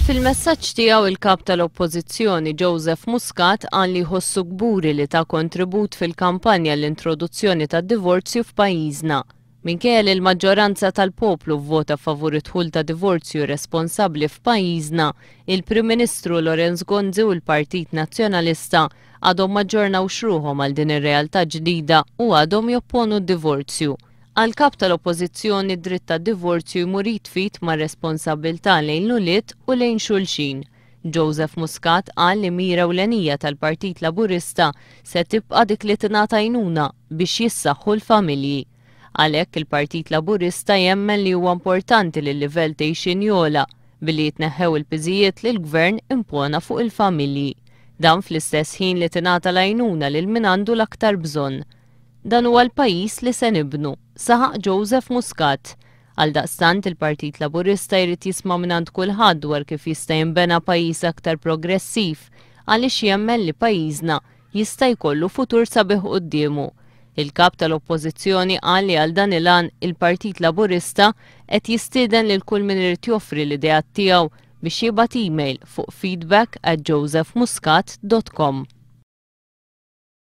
Fil-messaġġ tiegħu il-kap tal-Oppożizzjoni Joseph Muscat qal li jħossu kburi li ta' kontribut fil-kampanja l-introduzzjoni tad-divorzju f'pajjiżna. Minkejja li l-maġġoranza tal-poplu vvota favur id-dħul ta' divorzju responsabbli f'pajjiżna, il-Prim Ministru Lorenz Gonzi u l-Partit Nazzjonalista għadhom ma ġġornawx ruħhom għal din ir-realtà ġdida u għadhom jopponu d-divorzju. Għal-kap tal-Oppożizzjoni dritt tad-divorzju jmur jitfit ma' responsabbiltà lejn l-ulied u lejn xulxin. Joseph Muscat qal li mira ewlenija tal-Partit Laburista se tibqa' dik li tingħata għajnuna biex jissaħħu l-familji. Għalhekk il-Partit Laburista jemmen li huwa importanti li l-livell tgħixin jogħla billi jitneħħew il-piżijiet li l-Gvern impona fuq il-familji. Dan fl-istess ħin li tingħata l-għajnuna lil min għandu l-aktar bżonn. Dan huwa l-pajjiż li se nibnu, saħaq Joseph Muscat. Għaldaqstant il-Partit Laburista jrid jisma' mingħand kulħadd dwar kif jista' jinbena pajjiż aktar progressiv għaliex jemmen li pajjiżna jista' jkollu futur sabiħ qudiemu. Il-kap tal-Oppożizzjoni qal li għal dan il-għan il-Partit Laburista qed jistieden lil kull min irid joffri l-ideat tiegħu biex jibgħat email fuq feedback@josephmuscat.com.